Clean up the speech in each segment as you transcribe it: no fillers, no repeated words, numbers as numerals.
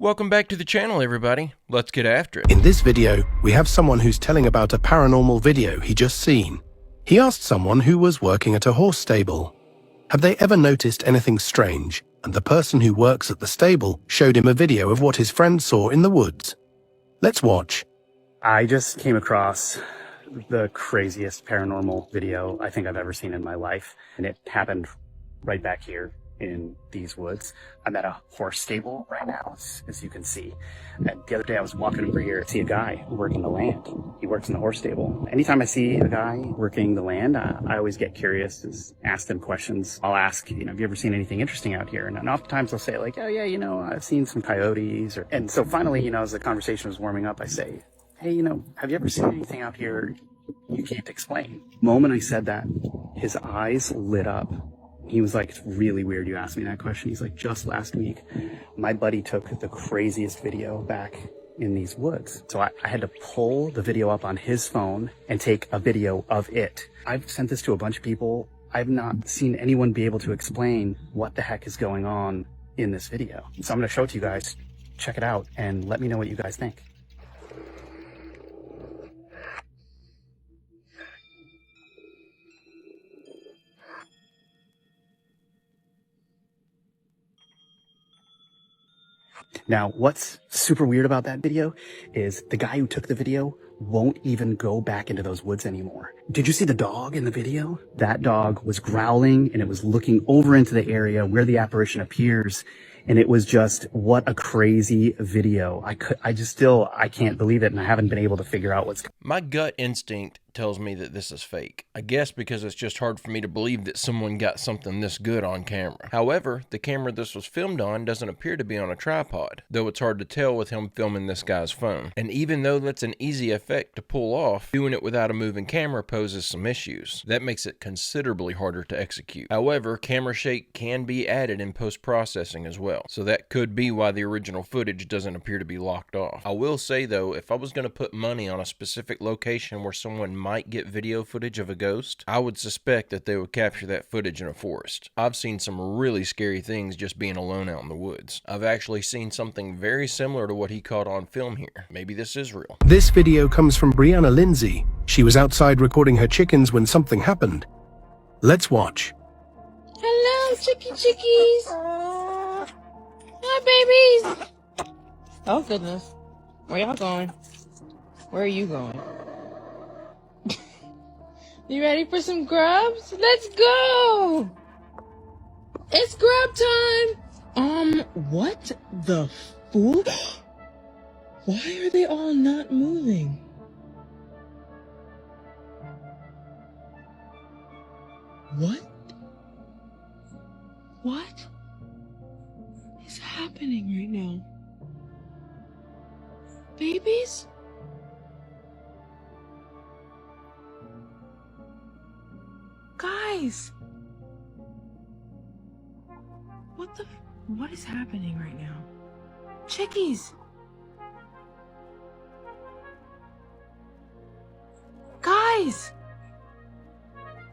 Welcome back to the channel, everybody. Let's get after it. In this video, we have someone who's telling about a paranormal video he just seen. He asked someone who was working at a horse stable, have they ever noticed anything strange? And the person who works at the stable showed him a video of what his friend saw in the woods. Let's watch. I just came across the craziest paranormal video I think I've ever seen in my life, and it happened right back here in these woods. I'm at a horse stable right now, as you can see. And the other day I was walking over here to see a guy working the land. He works in the horse stable. Anytime I see a guy working the land, I always get curious, just ask them questions. I'll ask, have you ever seen anything interesting out here? And oftentimes they'll say like, oh yeah, I've seen some coyotes. And so finally, as the conversation was warming up, I say, hey, have you ever seen anything out here you can't explain? The moment I said that, his eyes lit up. He was like, it's really weird you asked me that question. He's like, just last week, my buddy took the craziest video back in these woods. So I had to pull the video up on his phone and take a video of it. I've sent this to a bunch of people. I've not seen anyone be able to explain what the heck is going on in this video. So I'm going to show it to you guys. Check it out and let me know what you guys think. Now, what's super weird about that video is the guy who took the video won't even go back into those woods anymore. Did you see the dog in the video? That dog was growling and it was looking over into the area where the apparition appears. And it was just, what a crazy video. I can't believe it, and I haven't been able to figure out what's... My gut instinct tells me that this is fake. I guess because it's just hard for me to believe that someone got something this good on camera. However, the camera this was filmed on doesn't appear to be on a tripod, though it's hard to tell with him filming this guy's phone. And even though that's an easy effect to pull off, doing it without a moving camera poses some issues. That makes it considerably harder to execute. However, camera shake can be added in post-processing as well, so that could be why the original footage doesn't appear to be locked off. I will say though, if I was going to put money on a specific location where someone might get video footage of a ghost, I would suspect that they would capture that footage in a forest. I've seen some really scary things just being alone out in the woods. I've actually seen something very similar to what he caught on film here. Maybe this is real. This video comes from Brianna Lindsay. She was outside recording her chickens when something happened. Let's watch. Hello, chickies. Hi, babies. Oh, goodness. Where y'all going? Where are you going? You ready for some grubs? Let's go! It's grub time! What the fool? Why are they all not moving? What? What is happening right now? Babies? Guys! What is happening right now? Chickies! Guys!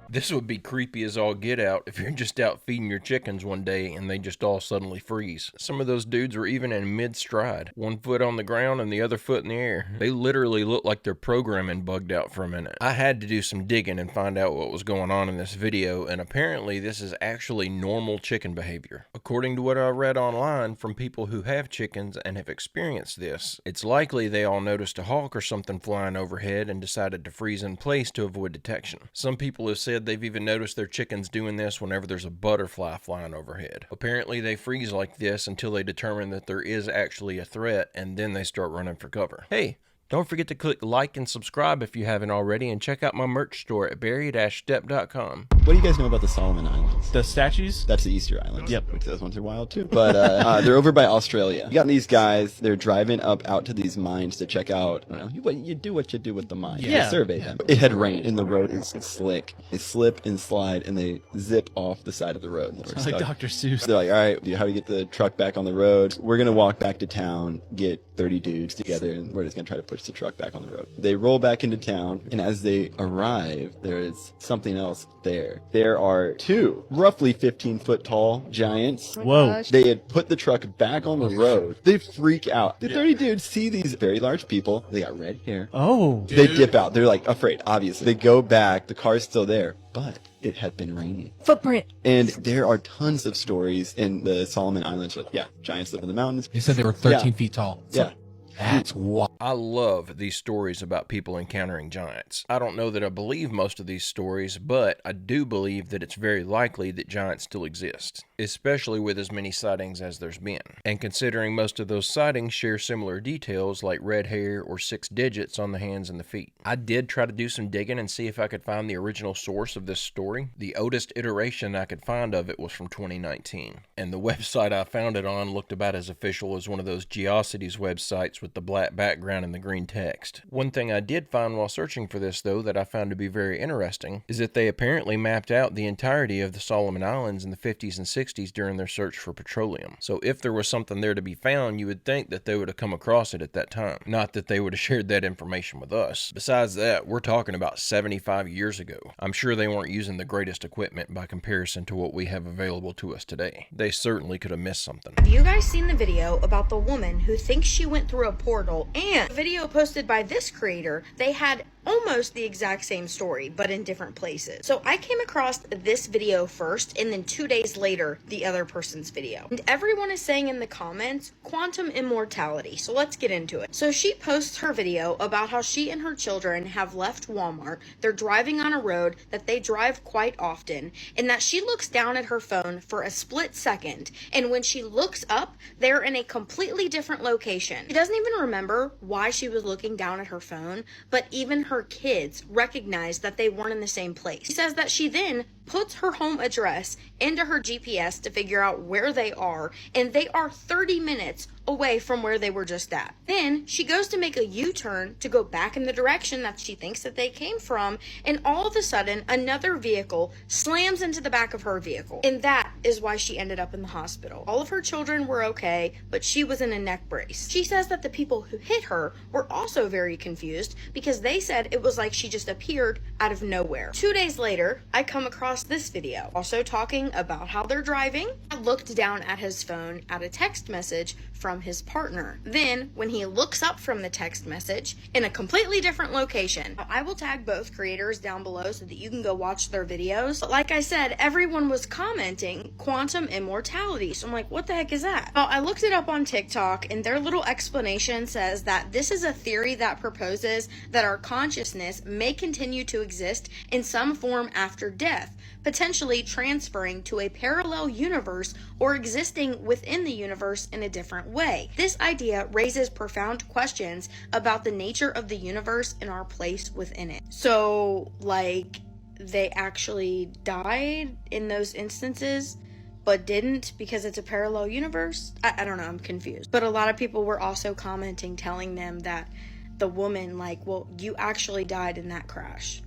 This would be creepy as all get out if you're just out feeding your chickens one day and they just all suddenly freeze. Some of those dudes were even in mid-stride, one foot on the ground and the other foot in the air. They literally look like their programming bugged out for a minute. I had to do some digging and find out what was going on in this video, and apparently this is actually normal chicken behavior. According to what I read online from people who have chickens and have experienced this, it's likely they all noticed a hawk or something flying overhead and decided to freeze in place to avoid detection. Some people have said they've even noticed their chickens doing this whenever there's a butterfly flying overhead. Apparently they freeze like this until they determine that there is actually a threat, and then they start running for cover. Hey, don't forget to click like and subscribe if you haven't already, and check out my merch store at barry-stepp.com. What do you guys know about the Solomon Islands? The statues? That's the Easter Islands. Yep. Which those ones are wild too. But they're over by Australia. You got these guys, they're driving up out to these mines to check out, I don't know, what you do with the mines. Yeah. You survey them. It had rained and the road is slick. They slip and slide and they zip off the side of the road. Sounds like Dr. Seuss. They're like, all right, how do we get the truck back on the road? We're going to walk back to town, get 30 dudes together, and we're just going to try to push the truck back on the road. They roll back into town, and as they arrive, there is something else there. here. There are two roughly 15-foot tall giants. Whoa. They had put the truck back on the road. They freak out. The 30 dudes see these very large people. They got red hair. Oh. They dip out. They're like afraid, obviously. They go back. The car's still there, but it had been raining. Footprint. And there are tons of stories in the Solomon Islands with, giants live in the mountains. They said they were 13 feet tall. Yeah. That's wild. I love these stories about people encountering giants. I don't know that I believe most of these stories, but I do believe that it's very likely that giants still exist, especially with as many sightings as there's been. And considering most of those sightings share similar details like red hair or 6 digits on the hands and the feet. I did try to do some digging and see if I could find the original source of this story. The oldest iteration I could find of it was from 2019, and the website I found it on looked about as official as one of those Geocities websites with the black background and the green text. One thing I did find while searching for this, though, that I found to be very interesting is that they apparently mapped out the entirety of the Solomon Islands in the 50s and 60s during their search for petroleum. So if there was something there to be found, you would think that they would have come across it at that time. Not that they would have shared that information with us. Besides that, we're talking about 75 years ago. I'm sure they weren't using the greatest equipment by comparison to what we have available to us today. They certainly could have missed something. Have you guys seen the video about the woman who thinks she went through a portal? And the video posted by this creator, they had almost the exact same story, but in different places. So I came across this video first, and then 2 days later, the other person's video. And everyone is saying in the comments, quantum immortality. So let's get into it. So she posts her video about how she and her children have left Walmart. They're driving on a road that they drive quite often, and that she looks down at her phone for a split second. And when she looks up, they're in a completely different location. She doesn't even remember why she was looking down at her phone, but even her kids recognized that they weren't in the same place. She says that she then puts her home address into her GPS to figure out where they are, and they are 30 minutes away from where they were just at. Then she goes to make a U-turn to go back in the direction that she thinks that they came from, and all of a sudden another vehicle slams into the back of her vehicle, and that is why she ended up in the hospital. All of her children were okay, but she was in a neck brace. She says that the people who hit her were also very confused because they said it was like she just appeared out of nowhere. 2 days later, I come across this video, also talking about how they're driving. I looked down at his phone at a text message from his partner. Then, when he looks up from the text message in a completely different location, I will tag both creators down below so that you can go watch their videos. But like I said, everyone was commenting quantum immortality. So I'm like, what the heck is that? Well, I looked it up on TikTok, and their little explanation says that this is a theory that proposes that our consciousness may continue to exist in some form after death, potentially transferring to a parallel universe or existing within the universe in a different way. This idea raises profound questions about the nature of the universe and our place within it. So, like, they actually died in those instances, but didn't because it's a parallel universe? I don't know, I'm confused. But a lot of people were also commenting, telling them that the woman, like, well, you actually died in that crash.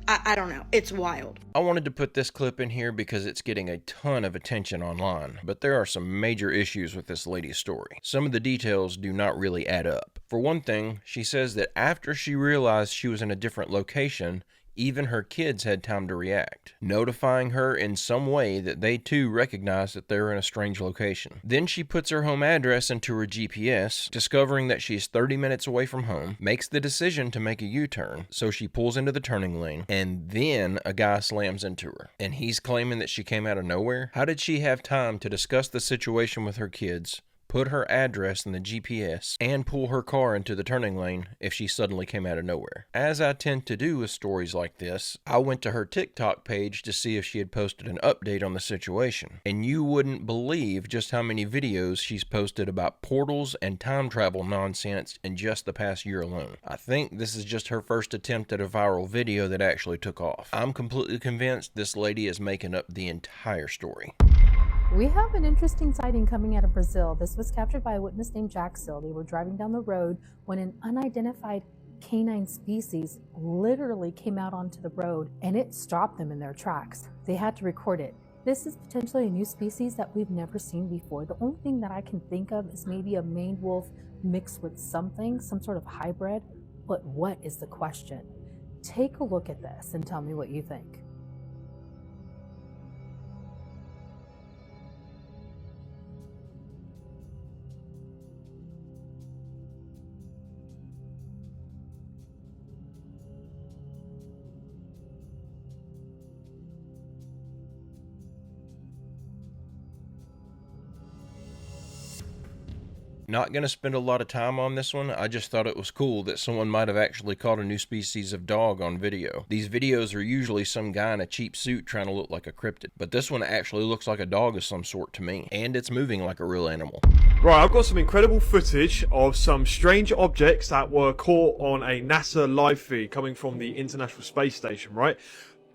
I don't know. It's wild. I wanted to put this clip in here because it's getting a ton of attention online, but there are some major issues with this lady's story. Some of the details do not really add up. For one thing, she says that after she realized she was in a different location, even her kids had time to react, notifying her in some way that they too recognized that they were in a strange location. Then she puts her home address into her GPS, discovering that she's 30 minutes away from home, makes the decision to make a U-turn, so she pulls into the turning lane, and then a guy slams into her. And he's claiming that she came out of nowhere? How did she have time to discuss the situation with her kids, put her address in the GPS, and pull her car into the turning lane if she suddenly came out of nowhere? As I tend to do with stories like this, I went to her TikTok page to see if she had posted an update on the situation. And you wouldn't believe just how many videos she's posted about portals and time travel nonsense in just the past year alone. I think this is just her first attempt at a viral video that actually took off. I'm completely convinced this lady is making up the entire story. We have an interesting sighting coming out of Brazil. This was captured by a witness named Jack Sill. They were driving down the road when an unidentified canine species literally came out onto the road, and it stopped them in their tracks. They had to record it. This is potentially a new species that we've never seen before. The only thing that I can think of is maybe a maned wolf mixed with something, some sort of hybrid. But what is the question? Take a look at this and tell me what you think. Not gonna spend a lot of time on this one, I just thought it was cool that someone might have actually caught a new species of dog on video. These videos are usually some guy in a cheap suit trying to look like a cryptid, but this one actually looks like a dog of some sort to me, and it's moving like a real animal. Right, I've got some incredible footage of some strange objects that were caught on a NASA live feed coming from the International Space Station, right?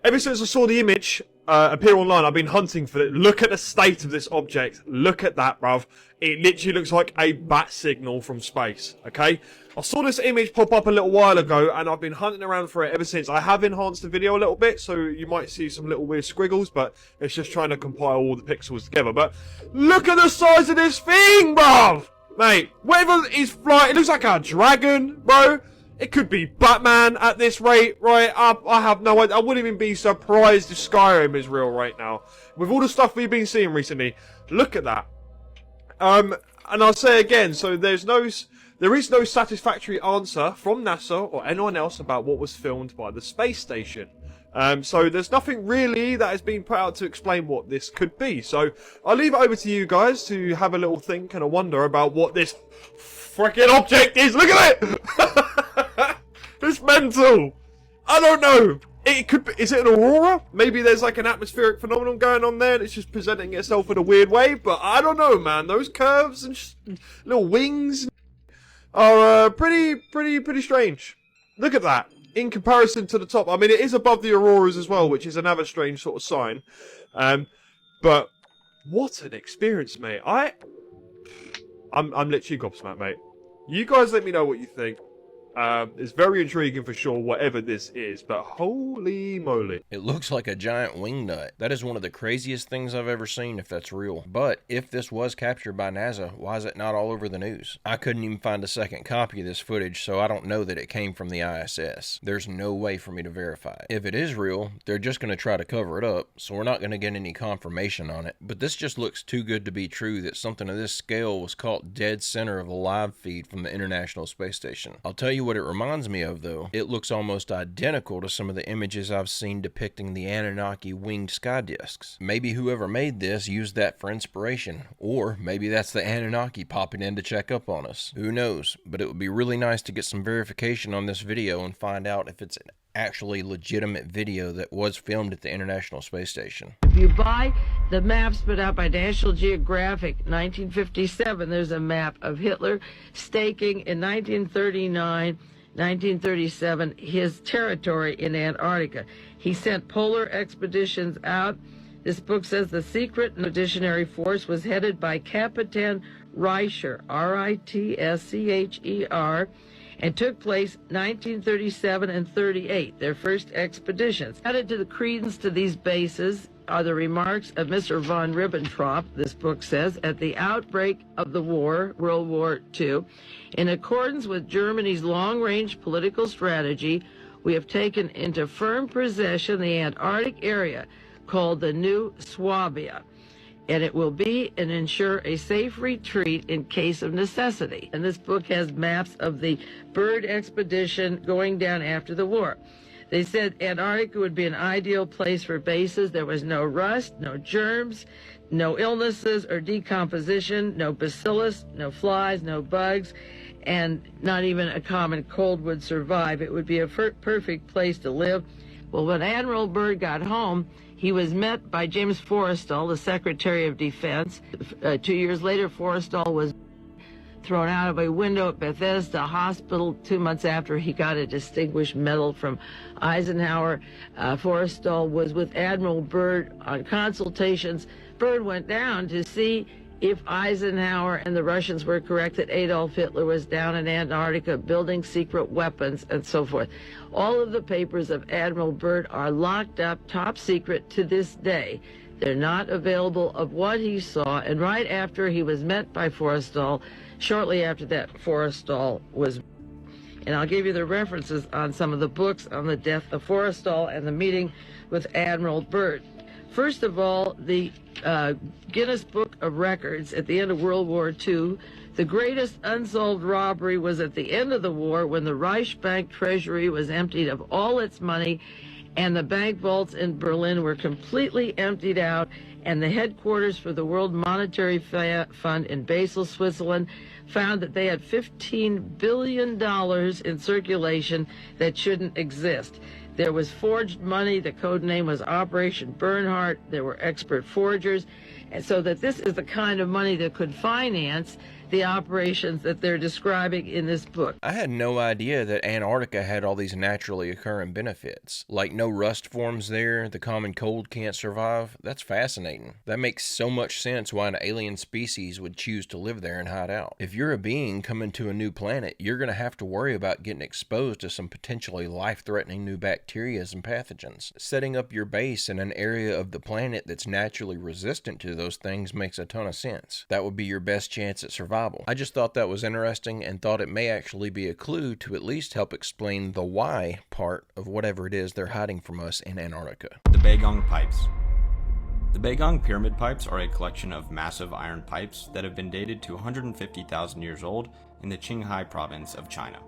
Ever since I saw the image appear online, I've been hunting for it. Look at the state of this object. Look at that, bruv. It literally looks like a bat signal from space, okay? I saw this image pop up a little while ago, and I've been hunting around for it ever since. I have enhanced the video a little bit, so you might see some little weird squiggles, but it's just trying to compile all the pixels together. But look at the size of this thing, bruv! Mate, whatever is flying, it looks like a dragon, bro. It could be Batman at this rate, right? I have no idea. I wouldn't even be surprised if Skyrim is real right now. With all the stuff we've been seeing recently, look at that. And I'll say again, so there is no satisfactory answer from NASA or anyone else about what was filmed by the space station. So there's nothing really that has been put out to explain what this could be. So I'll leave it over to you guys to have a little think and a wonder about what this freaking object is. Look at it! It's mental. I don't know. It could be, is it an aurora? Maybe there's like an atmospheric phenomenon going on there and it's just presenting itself in a weird way, but I don't know, man. Those curves and little wings are pretty strange. Look at that. In comparison to the top, I mean, it is above the auroras as well, which is another strange sort of sign. But what an experience, mate. I'm literally gobsmacked, mate. You guys let me know what you think. It's very intriguing for sure, whatever this is, but holy moly. It looks like a giant wingnut. That is one of the craziest things I've ever seen, if that's real. But if this was captured by NASA, why is it not all over the news? I couldn't even find a second copy of this footage, so I don't know that it came from the ISS. There's no way for me to verify it. If it is real, they're just going to try to cover it up, so we're not going to get any confirmation on it. But this just looks too good to be true that something of this scale was caught dead center of a live feed from the International Space Station. I'll tell you what it reminds me of, though. It looks almost identical to some of the images I've seen depicting the Anunnaki winged sky discs. Maybe whoever made this used that for inspiration, or maybe that's the Anunnaki popping in to check up on us. Who knows? But it would be really nice to get some verification on this video and find out if it's an actually legitimate video that was filmed at the International Space Station. If you buy the maps put out by National Geographic, 1957, there's a map of Hitler staking in 1939, 1937, his territory in Antarctica. He sent polar expeditions out. This book says the secret expeditionary force was headed by Captain Reicher, R-I-T-S-C-H-E-R, and took place 1937 and 38, their first expeditions. Added to the credence to these bases are the remarks of Mr. von Ribbentrop, this book says, at the outbreak of the war, World War II, in accordance with Germany's long-range political strategy, we have taken into firm possession the Antarctic area called the New Swabia, and it will be and ensure a safe retreat in case of necessity. And this book has maps of the Byrd expedition going down after the war. They said Antarctica would be an ideal place for bases. There was no rust, no germs, no illnesses or decomposition, no bacillus, no flies, no bugs, and not even a common cold would survive. It would be a perfect place to live. Well, when Admiral Byrd got home, he was met by James Forrestal, the Secretary of Defense. 2 years later, Forrestal was thrown out of a window at Bethesda Hospital 2 months after he got a Distinguished Medal from Eisenhower. Forrestal was with Admiral Byrd on consultations. Byrd went down to see if Eisenhower and the Russians were correct that Adolf Hitler was down in Antarctica building secret weapons and so forth. All of the papers of Admiral Byrd are locked up top secret to this day. They're not available of what he saw, and right after he was met by Forrestal, shortly after that, Forrestal was... And I'll give you the references on some of the books on the death of Forrestal and the meeting with Admiral Byrd. First of all, the Guinness Book of Records at the end of World War II, the greatest unsolved robbery was at the end of the war when the Reichsbank treasury was emptied of all its money and the bank vaults in Berlin were completely emptied out, and the headquarters for the World Monetary Fund in Basel, Switzerland, found that they had $15 billion in circulation that shouldn't exist. There was forged money. The code name was Operation Bernhardt. There were expert forgers. And so that this is the kind of money that could finance the operations that they're describing in this book. I had no idea that Antarctica had all these naturally occurring benefits. Like no rust forms there, the common cold can't survive. That's fascinating. That makes so much sense why an alien species would choose to live there and hide out. If you're a being coming to a new planet, you're going to have to worry about getting exposed to some potentially life-threatening new bacteria and pathogens. Setting up your base in an area of the planet that's naturally resistant to those things makes a ton of sense. That would be your best chance at survival. I just thought that was interesting and thought it may actually be a clue to at least help explain the why part of whatever it is they're hiding from us in Antarctica. The Beigong Pipes. The Beigong Pyramid Pipes are a collection of massive iron pipes that have been dated to 150,000 years old in the Qinghai province of China.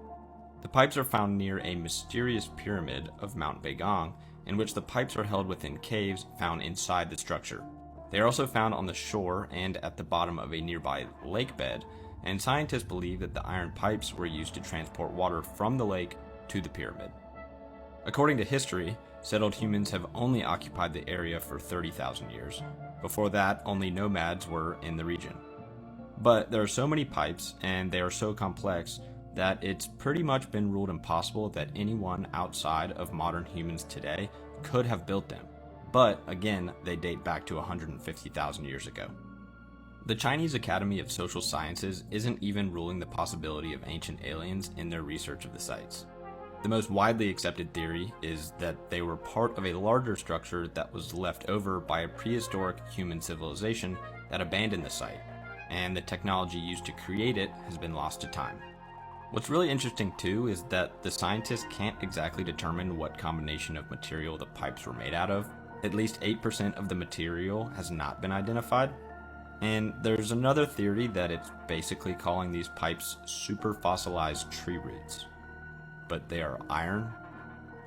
The pipes are found near a mysterious pyramid of Mount Beigong, in which the pipes are held within caves found inside the structure. They are also found on the shore and at the bottom of a nearby lake bed, and scientists believe that the iron pipes were used to transport water from the lake to the pyramid. According to history, settled humans have only occupied the area for 30,000 years. Before that, only nomads were in the region. But there are so many pipes, and they are so complex, that it's pretty much been ruled impossible that anyone outside of modern humans today could have built them. But, again, they date back to 150,000 years ago. The Chinese Academy of Social Sciences isn't even ruling the possibility of ancient aliens in their research of the sites. The most widely accepted theory is that they were part of a larger structure that was left over by a prehistoric human civilization that abandoned the site, and the technology used to create it has been lost to time. What's really interesting too is that the scientists can't exactly determine what combination of material the pipes were made out of. At least 8% of the material has not been identified. And there's another theory that it's basically calling these pipes super fossilized tree roots. But they are iron,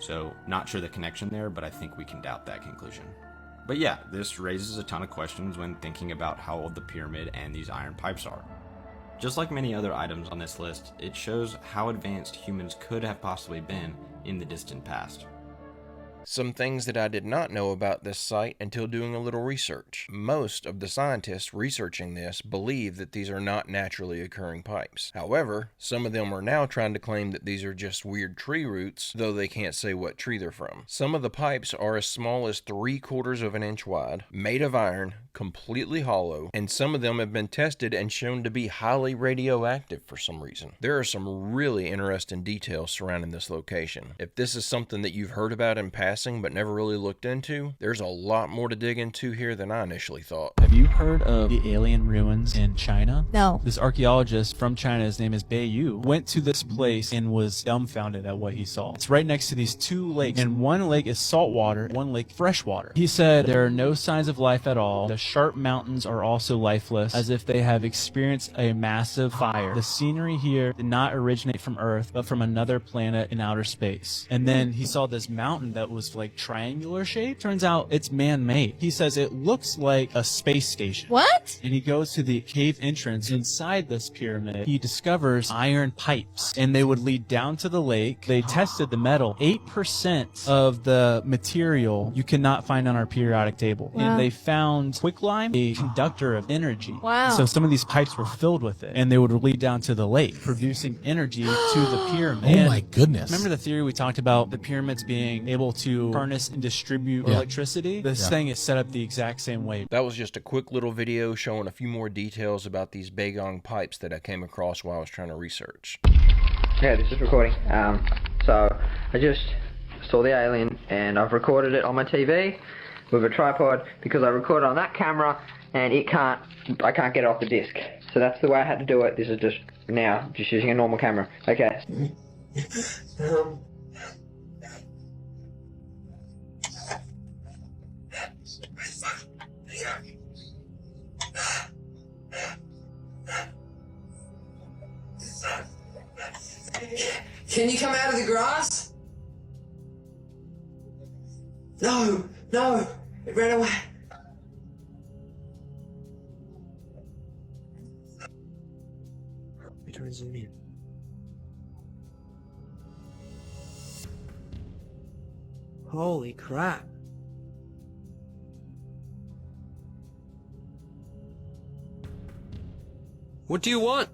so not sure the connection there, but I think we can doubt that conclusion. But yeah, this raises a ton of questions when thinking about how old the pyramid and these iron pipes are. Just like many other items on this list, it shows how advanced humans could have possibly been in the distant past. Some things that I did not know about this site until doing a little research. Most of the scientists researching this believe that these are not naturally occurring pipes. However, some of them are now trying to claim that these are just weird tree roots, though they can't say what tree they're from. Some of the pipes are as small as 3/4 of an inch wide, made of iron, completely hollow, and some of them have been tested and shown to be highly radioactive for some reason. There are some really interesting details surrounding this location. If this is something that you've heard about in passing but never really looked into, there's a lot more to dig into here than I initially thought. Have you heard of the alien ruins in China? No. This archaeologist from China, his name is Bei Yu, went to this place and was dumbfounded at what he saw. It's right next to these two lakes, and one lake is saltwater, one lake freshwater. He said there are no signs of life at all. The sharp mountains are also lifeless, as if they have experienced a massive fire. The scenery here did not originate from Earth, but from another planet in outer space. And then he saw this mountain that was like triangular shape. Turns out it's man-made. He says it looks like a space station. What? And he goes to the cave entrance inside this pyramid. He discovers iron pipes, and they would lead down to the lake. They tested the metal. 8% of the material you cannot find on our periodic table. Wow. And they found quicklime, a conductor of energy. Wow. So some of these pipes were filled with it, and they would lead down to the lake, producing energy to the pyramid. Oh my goodness. Remember the theory we talked about, the pyramids being able to harness and distribute electricity? This thing is set up the exact same way. That was just a quick little video showing a few more details about these Beigong pipes that I came across while I was trying to research. Yeah, this is recording. So I just saw the alien and I've recorded it on my TV with a tripod because I recorded on that camera and I can't get it off the disc. So that's the way I had to do it. This is just now, just using a normal camera. Okay. Can you come out of the grass? No, no, it ran away. Let me try and zoom in. Holy crap. What do you want?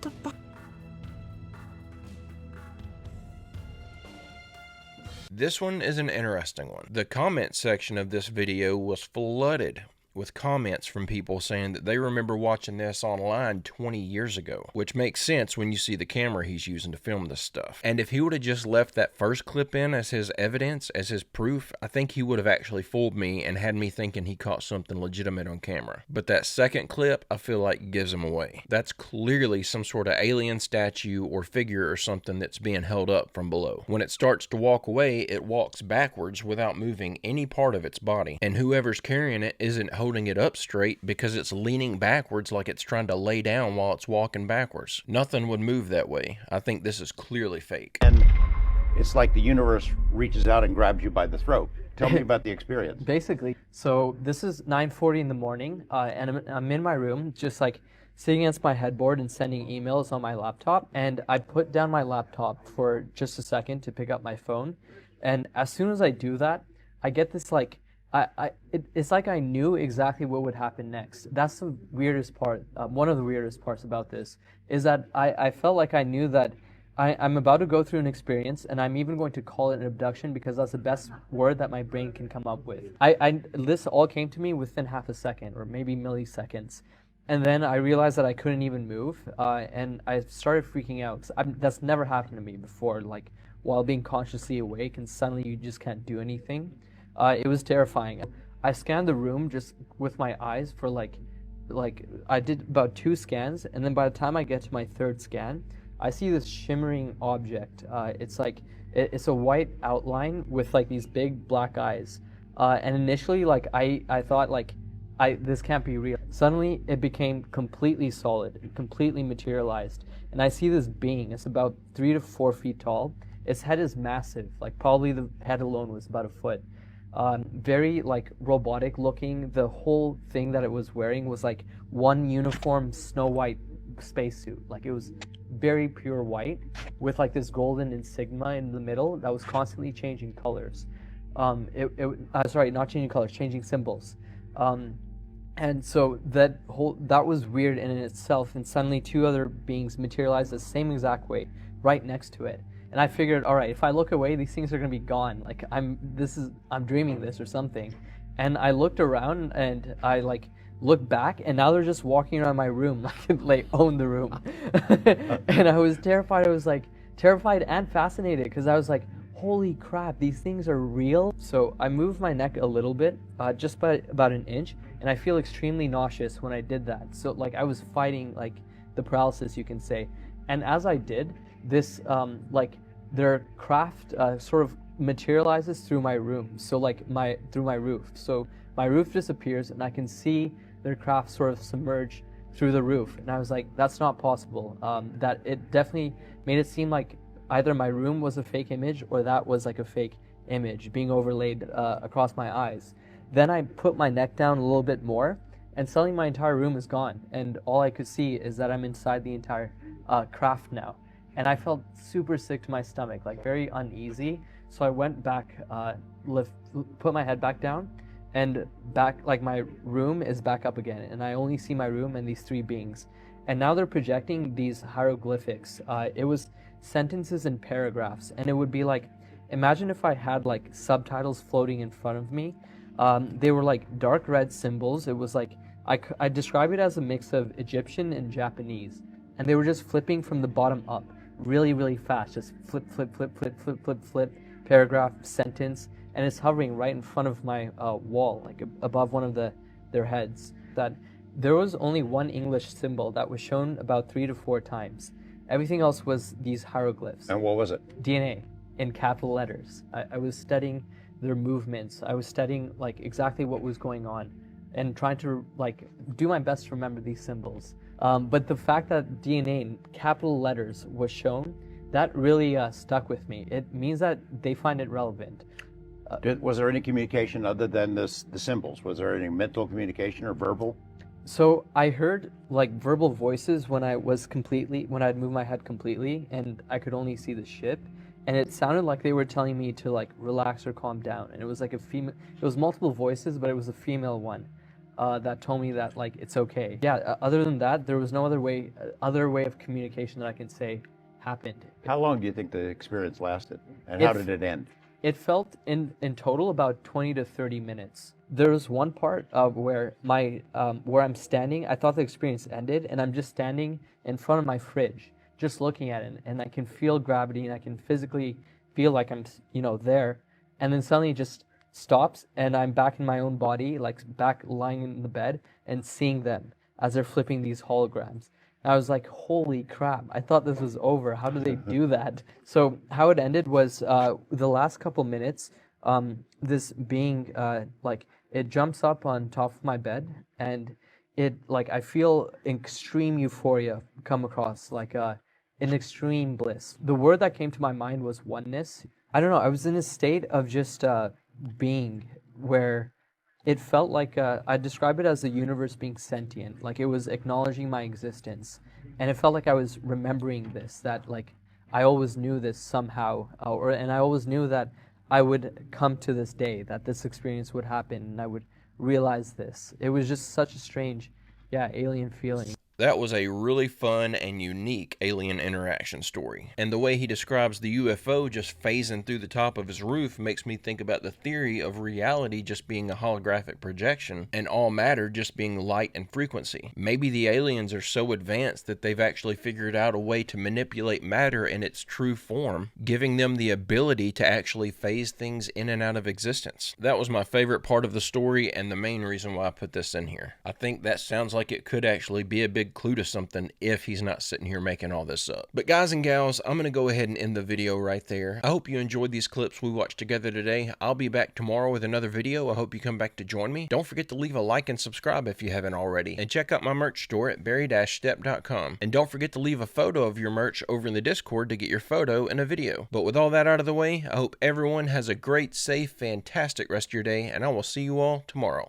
The fuck? This one is an interesting one. The comment section of this video was flooded with comments from people saying that they remember watching this online 20 years ago, which makes sense when you see the camera he's using to film this stuff. And if he would have just left that first clip in as his evidence, as his proof, I think he would have actually fooled me and had me thinking he caught something legitimate on camera. But that second clip, I feel like gives him away. That's clearly some sort of alien statue or figure or something that's being held up from below. When it starts to walk away, it walks backwards without moving any part of its body. And whoever's carrying it isn't holding it up straight because it's leaning backwards like it's trying to lay down while it's walking backwards. Nothing would move that way. I think this is clearly fake. And it's like the universe reaches out and grabs you by the throat. Tell me about the experience. Basically, so this is 9:40 in the morning, and I'm in my room, just like sitting against my headboard and sending emails on my laptop. And I put down my laptop for just a second to pick up my phone. And as soon as I do that, I get this like, it's like I knew exactly what would happen next. That's the weirdest part. One of the weirdest parts about this is that I felt like I knew that I'm about to go through an experience, and I'm even going to call it an abduction because that's the best word that my brain can come up with. This all came to me within half a second or maybe milliseconds. And then I realized that I couldn't even move, and I started freaking out. That's never happened to me before, like while being consciously awake and suddenly you just can't do anything. It was terrifying. I scanned the room just with my eyes for like I did about 2 scans, and then by the time I get to my 3rd scan, I see this shimmering object. It's like it's a white outline with like these big black eyes. And initially, like I thought like this can't be real. Suddenly, it became completely solid, completely materialized, and I see this being. It's about 3 to 4 feet tall. Its head is massive. Like probably the head alone was about a foot. Very like robotic looking. The whole thing that it was wearing was like one uniform Snow White spacesuit. Like it was very pure white with like this golden insignia in the middle that was constantly changing colors. Sorry, not changing colors, changing symbols. And so that was weird in itself. And suddenly 2 other beings materialized the same exact way right next to it. And I figured, all right, if I look away, these things are gonna be gone. Like I'm dreaming this or something. And I looked around and I like looked back, and now they're just walking around my room like they own the room. And I was terrified. I was like terrified and fascinated because I was like, holy crap, these things are real. So I moved my neck a little bit, just by about an inch, and I feel extremely nauseous when I did that. So like I was fighting like the paralysis, you can say. And as I did, this like their craft sort of materializes through my room, so like through my roof. So my roof disappears and I can see their craft sort of submerge through the roof. And I was like, that's not possible. That it definitely made it seem like either my room was a fake image or that was like a fake image being overlaid across my eyes. Then I put my neck down a little bit more, and suddenly my entire room is gone, and all I could see is that I'm inside the entire craft now. And I felt super sick to my stomach, like very uneasy. So I went back, put my head back down, and back, like my room is back up again, and I only see my room and these 3 beings. And now they're projecting these hieroglyphics. It was sentences and paragraphs, and it would be like, imagine if I had like subtitles floating in front of me. They were like dark red symbols. It was like, I describe it as a mix of Egyptian and Japanese, and they were just flipping from the bottom up really, really fast, just flip, flip, flip, flip, flip, flip, flip, paragraph, sentence, and it's hovering right in front of my wall, like above one of their heads. That there was only one English symbol that was shown about 3 to 4 times. Everything else was these hieroglyphs. And what was it? DNA in capital letters. I was studying their movements. I was studying like exactly what was going on and trying to like do my best to remember these symbols. But the fact that DNA in capital letters was shown, that really stuck with me. It means that they find it relevant. Was there any communication other than the symbols? Was there any mental communication or verbal? So I heard like verbal voices when I'd moved my head completely and I could only see the ship, and it sounded like they were telling me to like relax or calm down. And it was like it was multiple voices, but it was a female one that told me that like it's okay. Yeah, other than that, there was no other way of communication that I can say happened. How long do you think the experience lasted, and how did it end? It felt in total about 20 to 30 minutes. There was one part where where I'm standing, I thought the experience ended, and I'm just standing in front of my fridge, just looking at it, and I can feel gravity, and I can physically feel like I'm, there, and then suddenly it just stops, and I'm back in my own body, like back lying in the bed, and seeing them as they're flipping these holograms. I was like, holy crap, I thought this was over. How do they do that? So how it ended was the last couple minutes, this being, it jumps up on top of my bed, and I feel extreme euphoria come across, an extreme bliss. The word that came to my mind was oneness. I don't know, I was in a state of just being where it felt like, I describe it as the universe being sentient, like it was acknowledging my existence. And it felt like I was remembering this, that I always knew this somehow, and I always knew that I would come to this day, that this experience would happen, and I would realize this. It was just such a strange, alien feeling. That was a really fun and unique alien interaction story. And the way he describes the UFO just phasing through the top of his roof makes me think about the theory of reality just being a holographic projection and all matter just being light and frequency. Maybe the aliens are so advanced that they've actually figured out a way to manipulate matter in its true form, giving them the ability to actually phase things in and out of existence. That was my favorite part of the story and the main reason why I put this in here. I think that sounds like it could actually be a big clue to something if he's not sitting here making all this up. But guys and gals, I'm going to go ahead and end the video right there. I hope you enjoyed these clips we watched together today. I'll be back tomorrow with another video. I hope you come back to join me. Don't forget to leave a like and subscribe if you haven't already. And check out my merch store at berry-stepp.com. And don't forget to leave a photo of your merch over in the Discord to get your photo in a video. But with all that out of the way, I hope everyone has a great, safe, fantastic rest of your day, and I will see you all tomorrow.